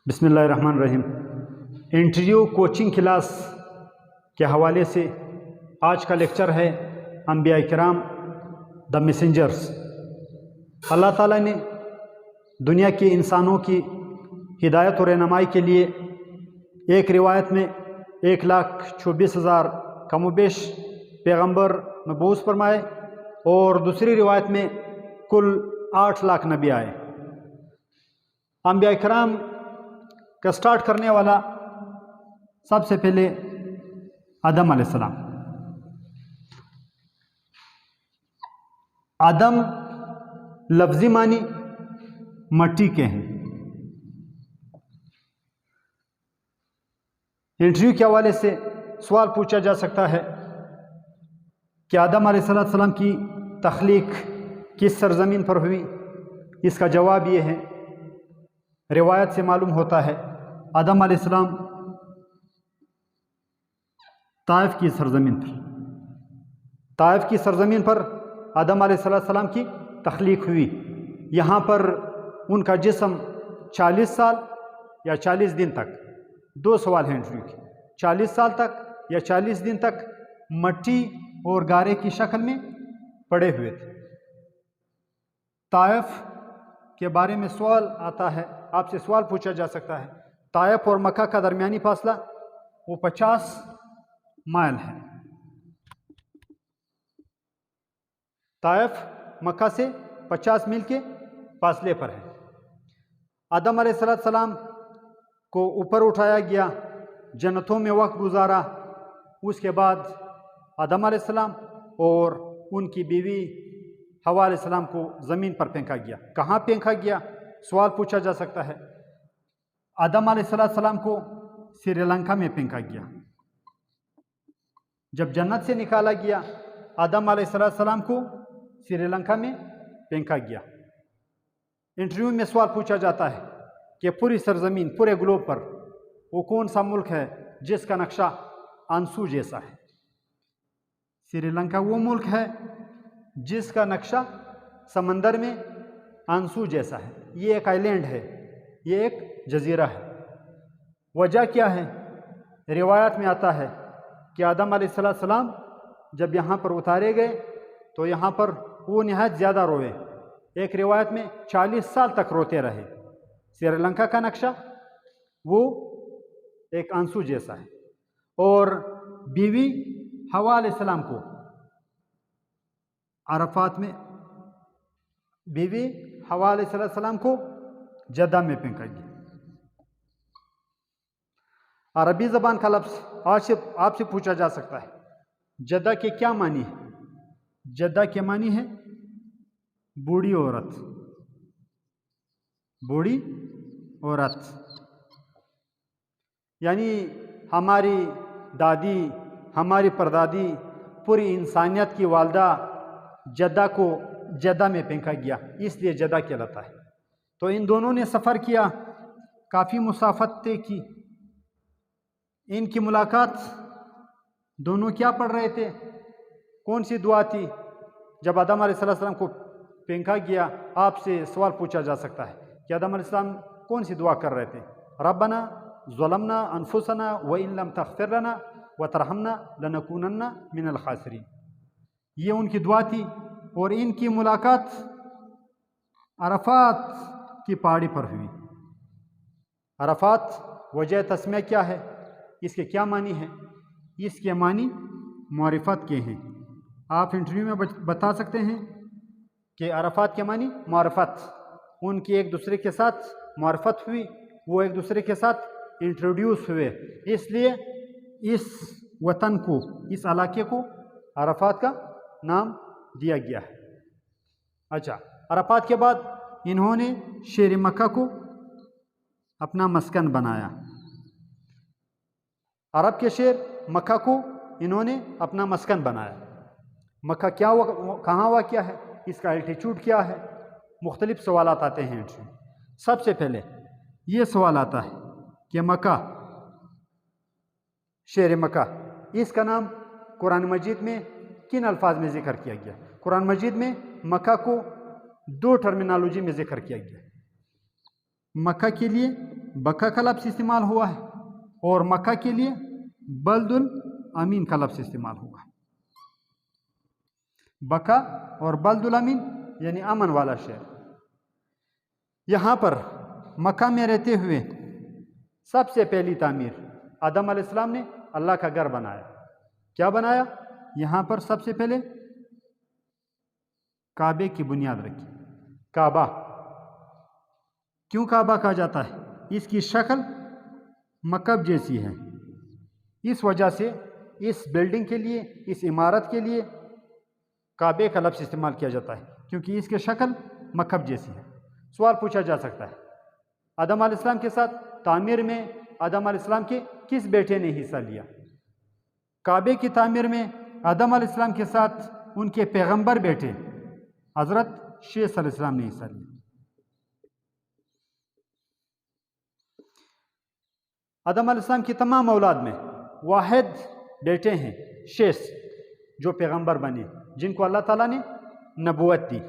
بسم اللہ الرحمن الرحیم۔ انٹرویو کوچنگ کلاس کے حوالے سے آج کا لیکچر ہے انبیاء کرام دا میسنجرز۔ اللہ تعالیٰ نے دنیا کے انسانوں کی ہدایت و رہنمائی کے لیے ایک روایت میں 1,24,000 کم و بیش پیغمبر مبعوث فرمائے اور دوسری روایت میں کل 8 لاکھ نبی آئے۔ انبیاء کرام کا سٹارٹ کرنے والا سب سے پہلے آدم علیہ السلام۔ آدم لفظی معنی مٹی کے ہیں۔ انٹرویو کے حوالے سے سوال پوچھا جا سکتا ہے کہ آدم علیہ السلام کی تخلیق کس سرزمین پر ہوئی؟ اس کا جواب یہ ہے، روایت سے معلوم ہوتا ہے آدم علیہ السلام طائف کی سرزمین پر آدم علیہ السلام کی تخلیق ہوئی۔ یہاں پر ان کا جسم 40 سال یا 40 دن تک، دو سوال ہیں انٹرویو کے، 40 سال تک یا 40 دن تک مٹی اور گارے کی شکل میں پڑے ہوئے تھے۔ طائف کے بارے میں سوال آتا ہے، آپ سے سوال پوچھا جا سکتا ہے، طائف اور مکہ کا درمیانی فاصلہ وہ 50 مائل ہے۔ طائف مکہ سے 50 میل کے فاصلے پر ہے۔ آدم علیہ السلام کو اوپر اٹھایا گیا، جنتوں میں وقت گزارا، اس کے بعد آدم علیہ السلام اور ان کی بیوی حوا علیہ السلام کو زمین پر پھینکا گیا۔ کہاں پھینکا گیا؟ سوال پوچھا جا سکتا ہے۔ آدم علیہ السلام کو سری لنکا میں پھینکا گیا۔ جب جنت سے نکالا گیا، آدم علیہ السلام کو سری لنکا میں پھینکا گیا۔ انٹرویو میں سوال پوچھا جاتا ہے کہ پوری سرزمین، پورے گلوب پر وہ کون سا ملک ہے جس کا نقشہ آنسو جیسا ہے؟ سری لنکا وہ ملک ہے جس کا نقشہ سمندر میں آنسو جیسا ہے۔ یہ ایک آئی لینڈ ہے، یہ ایک جزیرہ ہے۔ وجہ کیا ہے؟ روایات میں آتا ہے کہ آدم علیہ السلام جب یہاں پر اتارے گئے تو یہاں پر وہ نہایت زیادہ روئے۔ ایک روایت میں 40 سال تک روتے رہے۔ سری لنکا کا نقشہ وہ ایک آنسو جیسا ہے۔ اور بیوی حوا علیہ السلام کو عرفات میں، بیوی حوا علیہ السلام کو جدہ میں پھینکا گیا۔ عربی زبان کا لفظ آپ سے پوچھا جا سکتا ہے، جدہ کے کیا معنی ہے؟ جدہ کے معنی ہے بوڑھی عورت، بوڑھی عورت، یعنی ہماری دادی، ہماری پردادی، پوری انسانیت کی والدہ جدہ کو جدہ میں پھینکا گیا، اس لیے جدہ کہلاتا ہے۔ تو ان دونوں نے سفر کیا، کافی مسافت طے کی۔ ان کی ملاقات، دونوں کیا پڑھ رہے تھے؟ کون سی دعا تھی؟ جب آدم علیہ السلام کو پھینکا گیا، آپ سے سوال پوچھا جا سکتا ہے کہ آدم علیہ السلام کون سی دعا کر رہے تھے؟ ربنا ظلمنا انفسنا وان لم تغفر لنا وترحمنا لنکونن من الخاسرین، یہ ان کی دعا تھی۔ اور ان کی ملاقات عرفات کی پہاڑی پر ہوئی۔ عرفات وجہ تسمیہ کیا ہے؟ اس کے کیا معنی ہے؟ اس کے معنی معرفت کے ہیں۔ آپ انٹرویو میں بتا سکتے ہیں کہ عرفات کے معنی معرفت، ان کی ایک دوسرے کے ساتھ معرفت ہوئی، وہ ایک دوسرے کے ساتھ انٹروڈیوس ہوئے، اس لیے اس وطن کو، اس علاقے کو عرفات کا نام دیا گیا ہے۔ اچھا، عرفات کے بعد انہوں نے شہر مکہ کو اپنا مسکن بنایا۔ عرب کے شہر مکہ کو انہوں نے اپنا مسکن بنایا۔ مکہ کہاں واقع ہے؟ اس کا الٹیچیوڈ کیا ہے؟ مختلف سوالات آتے ہیں۔ سب سے پہلے یہ سوال آتا ہے کہ مکہ، شہر مکہ، اس کا نام قرآن مجید میں کن الفاظ میں ذکر کیا گیا؟ قرآن مجید میں مکہ کو 2 ٹرمینالوجی میں ذکر کیا گیا۔ مکہ کے لیے بکا کا لفظ استعمال ہوا ہے اور مکہ کے لیے بلد الامین کا لفظ استعمال ہوا ہے۔ بکا اور بلد الامین یعنی امن والا شہر۔ یہاں پر مکہ میں رہتے ہوئے سب سے پہلی تعمیر آدم علیہ السلام نے اللہ کا گھر بنایا۔ کیا بنایا؟ یہاں پر سب سے پہلے کعبے کی بنیاد رکھی۔ کعبہ کیوں کعبہ کہا جاتا ہے؟ اس کی شکل مکعب جیسی ہے، اس وجہ سے اس بلڈنگ کے لیے، اس عمارت کے لیے کعبے کا لفظ استعمال کیا جاتا ہے، کیونکہ اس کی شکل مکعب جیسی ہے۔ سوال پوچھا جا سکتا ہے آدم علیہ السلام کے ساتھ تعمیر میں آدم علیہ السلام کے کس بیٹے نے حصہ لیا؟ کعبے کی تعمیر میں آدم علیہ السلام کے ساتھ ان کے پیغمبر بیٹے حضرت شیث علیہ السلام نے حصہ لیا۔ آدم علیہ السلام کی تمام اولاد میں واحد بیٹے ہیں شیث، جو پیغمبر بنے، جن کو اللہ تعالیٰ نے نبوت دی۔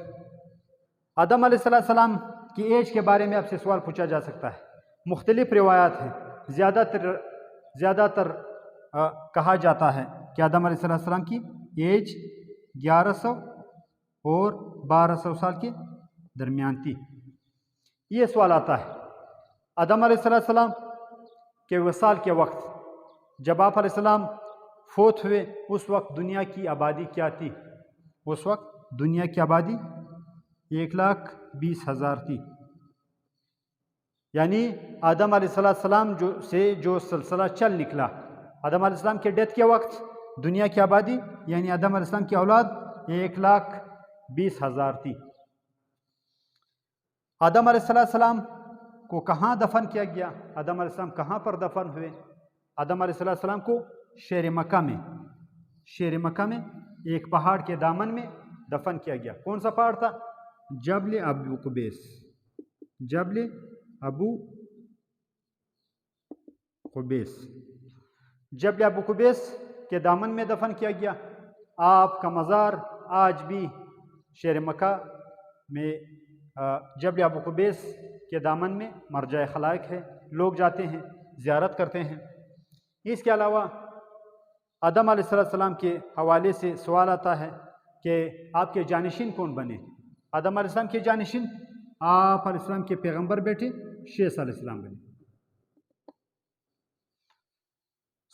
آدم علیہ السلام کی ایج کے بارے میں آپ سے سوال پوچھا جا سکتا ہے۔ مختلف روایات ہیں، زیادہ تر کہا جاتا ہے کہ آدم علیہ السلام کی ایج 1100 اور 1200 سال کے درمیان تھی۔ یہ سوال آتا ہے آدم علیہ السلام کے وصال کے وقت، جب آپ علیہ السلام فوت ہوئے، اس وقت دنیا کی آبادی کیا تھی؟ اس وقت دنیا کی آبادی 1,20,000 تھی۔ یعنی آدم علیہ السلام جو سلسلہ چل نکلا، آدم علیہ السلام کے ڈیتھ کے وقت دنیا کی آبادی یعنی آدم علیہ السلام کی اولاد 1,20,000 تھی۔ آدم علیہ السلام کو کہاں دفن کیا گیا؟ آدم علیہ السلام کہاں پر دفن ہوئے؟ آدم علیہ السلام کو شہر مکہ میں ایک پہاڑ کے دامن میں دفن کیا گیا۔ کون سا پہاڑ تھا؟ جبل ابو قبیس۔ جبل ابو قبیس، جبل ابو قبیس کے دامن میں دفن کیا گیا۔ آپ کا مزار آج بھی شہر مکہ میں جبل ابو قبیس کے دامن میں مرجع خلائق ہے، لوگ جاتے ہیں، زیارت کرتے ہیں۔ اس کے علاوہ آدم علیہ السلام کے حوالے سے سوال آتا ہے کہ آپ کے جانشین کون بنے؟ آدم علیہ السلام کے جانشین آپ علیہ السلام کے پیغمبر بیٹے شیث علیہ السلام بنے۔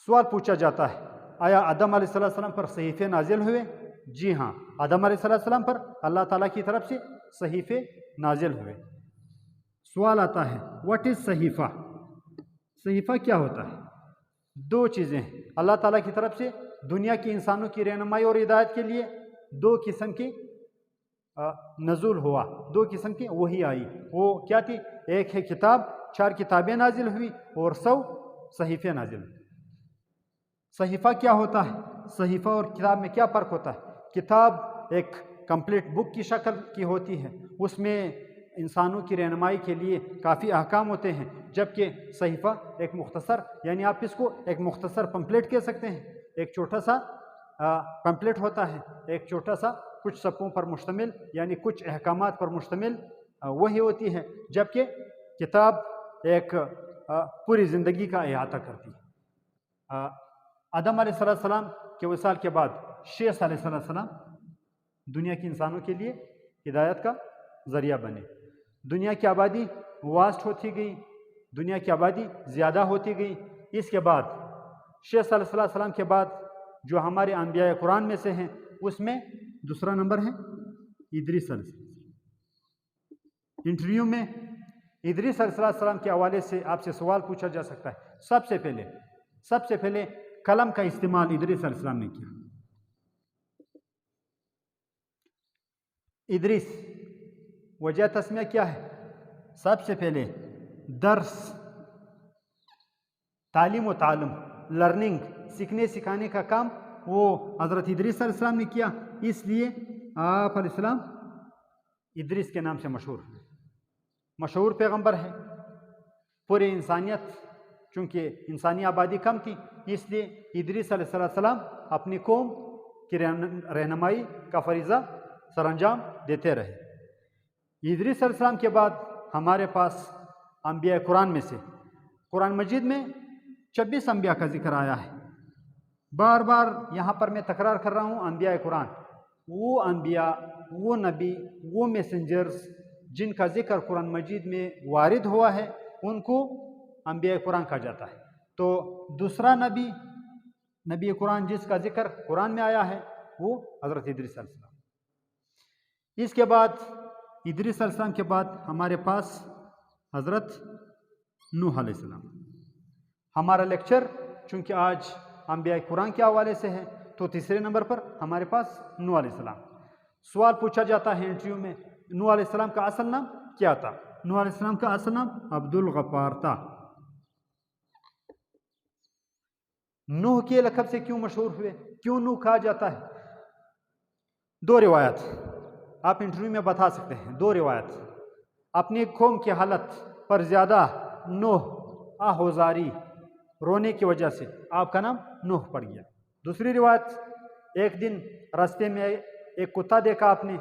سوال پوچھا جاتا ہے آیا آدم علیہ السلام پر صحیفے نازل ہوئے؟ جی ہاں، آدم علیہ السلام پر اللہ تعالیٰ کی طرف سے صحیفے نازل ہوئے۔ سوال آتا ہے واٹ از صحیفہ؟ صحیفہ کیا ہوتا ہے؟ دو چیزیں ہیں۔ اللہ تعالیٰ کی طرف سے دنیا کی انسانوں کی رہنمائی اور ہدایت کے لیے دو قسم کی نزول ہوا، دو قسم کی وحی آئی۔ وہ کیا تھی؟ ایک ہے کتاب، 4 کتابیں نازل ہوئی اور 100 صحیفے نازل ہوئے۔ صحیفہ کیا ہوتا ہے؟ صحیفہ اور کتاب میں کیا فرق ہوتا ہے؟ کتاب ایک کمپلیٹ بک کی شکل کی ہوتی ہے، اس میں انسانوں کی رہنمائی کے لیے کافی احکام ہوتے ہیں، جبکہ صحیفہ ایک مختصر، یعنی آپ اس کو ایک مختصر پمفلٹ کہہ سکتے ہیں، ایک چھوٹا سا پمفلٹ ہوتا ہے، ایک چھوٹا سا کچھ صفوں پر مشتمل یعنی کچھ احکامات پر مشتمل وہی ہوتی ہے، جبکہ کتاب ایک پوری زندگی کا احاطہ کرتی ہے۔ آدم علیہ السلام کے وصال کے بعد شیث علیہ السلام دنیا کے انسانوں کے لیے ہدایت کا ذریعہ بنے۔ دنیا کی آبادی واسٹ ہوتی گئی، دنیا کی آبادی زیادہ ہوتی گئی۔ اس کے بعد شیث علیہ السلام کے بعد جو ہمارے انبیاء قرآن میں سے ہیں، اس میں دوسرا نمبر ہے ادریس علیہ السلام۔ انٹرویو میں ادریس علیہ السلام کے حوالے سے آپ سے سوال پوچھا جا سکتا ہے۔ سب سے پہلے قلم کا استعمال ادریس علیہ السلام نے کیا۔ ادریس وجہ تسمیہ کیا ہے؟ سب سے پہلے درس، تعلیم و تعلم، لرننگ، سیکھنے سکھانے کا کام وہ حضرت ادریس علیہ السلام نے کیا، اس لیے آپ علیہ السلام ادریس کے نام سے مشہور پیغمبر ہے۔ پوری انسانیت، چونکہ انسانی آبادی کم تھی، اس لیے ادریس علیہ السلام اپنی قوم کی رہنمائی کا فریضہ سر انجام دیتے رہے۔ ادریس علیہ السلام کے بعد ہمارے پاس انبیاء قرآن میں سے قرآن مجید میں 26 انبیاء کا ذکر آیا ہے. بار بار یہاں پر میں تکرار کر رہا ہوں، انبیاء قرآن وہ انبیاء، وہ نبی، وہ میسنجرز جن کا ذکر قرآن مجید میں وارد ہوا ہے ان کو انبیاء قرآن کہا جاتا ہے. تو دوسرا نبی قرآن جس کا ذکر قرآن میں آیا ہے وہ حضرت ادریس علیہ السلام. اس کے بعد ادریس علیہ السلام کے بعد ہمارے پاس حضرت نوح علیہ السلام. ہمارا لیکچر چونکہ آج انبیاء قرآن کے حوالے سے ہے تو تیسرے نمبر پر ہمارے پاس نوح علیہ السلام. سوال پوچھا جاتا ہے انٹرویو میں، نوح علیہ السلام کا اصل نام کیا تھا؟ نوح علیہ السلام کا اصل نام عبد الغفار تھا. نوح کے لقب سے کیوں مشہور ہوئے، کیوں نوح کہا جاتا ہے؟ 2 روایت آپ انٹرویو میں بتا سکتے ہیں. 2 روایت. اپنی قوم کی حالت پر زیادہ نوح آہوزاری رونے کی وجہ سے آپ کا نام نوح پڑ گیا. دوسری روایت، ایک دن راستے میں ایک کتا دیکھا آپ نے،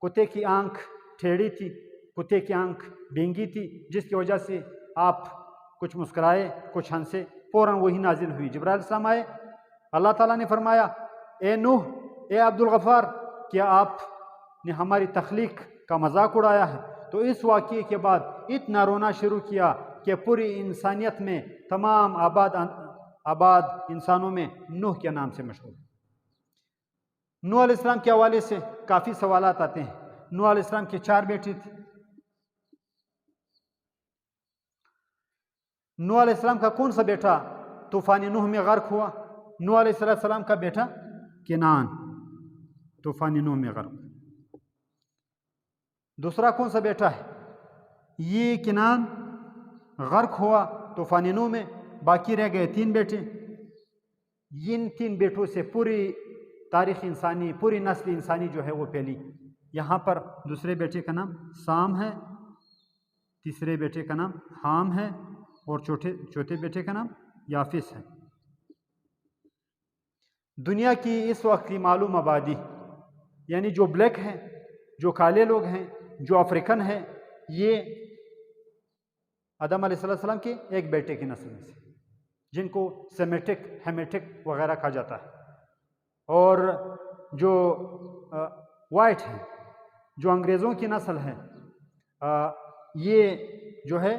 کتے کی آنکھ ٹھیڑی تھی، کتے کی آنکھ بینگی تھی، جس کی وجہ سے آپ کچھ مسکرائے کچھ ہنسے. فوراً وہی نازل ہوئی. جبرائیل علیہ السلام آئے، اللہ تعالیٰ نے فرمایا اے نوح، اے عبد الغفار، کیا آپ نے ہماری تخلیق کا مذاق اڑایا ہے؟ تو اس واقعے کے بعد اتنا رونا شروع کیا کہ پوری انسانیت میں تمام آباد انسانوں میں نوح کے نام سے مشہور. نوح علیہ السلام کے حوالے سے کافی سوالات آتے ہیں. نوح علیہ السلام کے 4 بیٹے تھے. نوح علیہ السلام کا کون سا بیٹا طوفان نوح میں غرق ہوا؟ نوح علیہ السلام کا بیٹا کنعان طوفان نوح میں غرق. دوسرا کون سا بیٹا ہے؟ یہ کنعان غرق ہوا طوفان نوح میں، باقی رہ گئے 3 بیٹے. ان 3 بیٹوں سے پوری تاریخ انسانی، پوری نسل انسانی جو ہے وہ پھیلی. یہاں پر دوسرے بیٹے کا نام سام ہے، تیسرے بیٹے کا نام حام ہے اور چوتھے بیٹے کا نام یافس ہے. دنیا کی اس وقت کی معلوم آبادی، یعنی جو بلیک ہیں، جو کالے لوگ ہیں، جو افریقن ہیں، یہ آدم علیہ السلام کے ایک بیٹے کی نسل میں سے، جن کو سیمیٹک، ہیمیٹک وغیرہ کہا جاتا ہے. اور جو وائٹ ہیں، جو انگریزوں کی نسل ہے، یہ جو ہے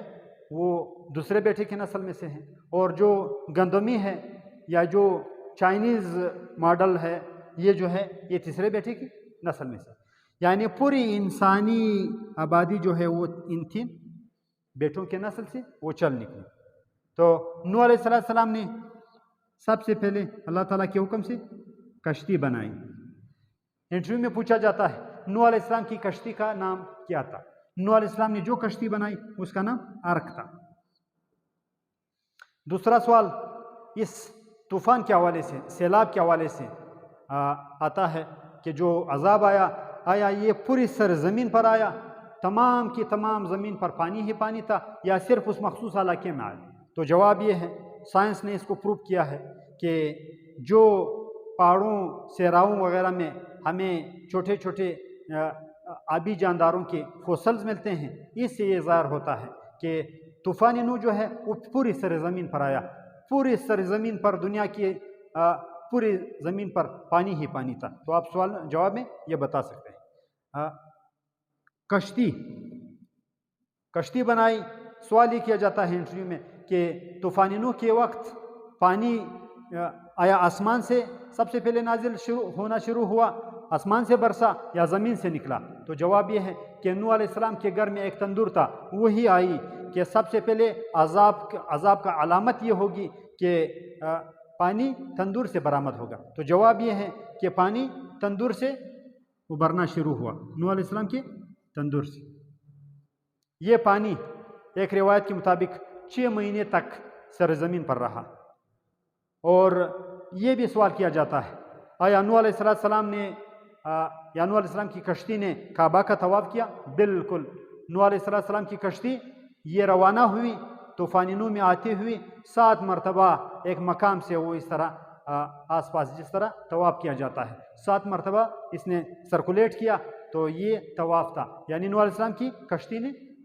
وہ دوسرے بیٹے کی نسل میں سے ہیں. اور جو گندمی ہے یا جو چائنیز ماڈل ہے، یہ جو ہے یہ تیسرے بیٹے کی نسل میں سے. یعنی پوری انسانی آبادی جو ہے وہ ان 3 بیٹوں کے نسل سے وہ چل نکلی. تو نوح علیہ السلام نے سب سے پہلے اللہ تعالیٰ کے حکم سے کشتی بنائی. انٹرویو میں پوچھا جاتا ہے نوح علیہ السلام کی کشتی کا نام کیا تھا؟ نوح علیہ السلام نے جو کشتی بنائی اس کا نام ارک تھا. دوسرا سوال اس طوفان کے حوالے سے، سیلاب کے حوالے سے آتا ہے کہ جو عذاب آیا یہ پوری سرزمین پر آیا، تمام کی تمام زمین پر پانی ہی پانی تھا، یا صرف اس مخصوص علاقے میں آیا؟ تو جواب یہ ہے، سائنس نے اس کو پروف کیا ہے کہ جو پہاڑوں، صحراؤں وغیرہ میں ہمیں چھوٹے چھوٹے آبی جانداروں کے فوسلز ملتے ہیں، اس سے یہ ظاہر ہوتا ہے کہ طوفان نوح جو ہے وہ پوری سرزمین پر آیا. پوری سرزمین پر، دنیا کی پوری زمین پر پانی ہی پانی تھا. تو آپ سوال جواب میں یہ بتا سکتے ہیں. کشتی بنائی. سوال یہ کیا جاتا ہے انٹرویو میں کہ طوفان نوح کے وقت پانی آیا آسمان سے سب سے پہلے نازل ہونا شروع ہوا، آسمان سے برسا، یا زمین سے نکلا؟ تو جواب یہ ہے کہ نوح علیہ السلام کے گھر میں ایک تندور تھا، وہی آئی کہ سب سے پہلے عذاب کا علامت یہ ہوگی کہ پانی تندور سے برآمد ہوگا. تو جواب یہ ہے کہ پانی تندور سے ابھرنا شروع ہوا، نوح علیہ السلام کے تندور سے. یہ پانی ایک روایت کے مطابق 6 مہینے تک سرزمین پر رہا. اور یہ بھی سوال کیا جاتا ہے، آیا نوح علیہ السلام نے یا نوح علیہ السلام کی کشتی نے کعبہ کا طواف کیا؟ بالکل. نوح علیہ السلام کی کشتی یہ روانہ ہوئی طوفان نوح میں آتی ہوئی 7 مرتبہ ایک مقام سے وہ اس طرح آس پاس جس طرح طواف کیا جاتا ہے 7 مرتبہ اس نے سرکولیٹ کیا، تو یہ طواف تھا. یعنی نوح علیہ السلام کی کشتی نے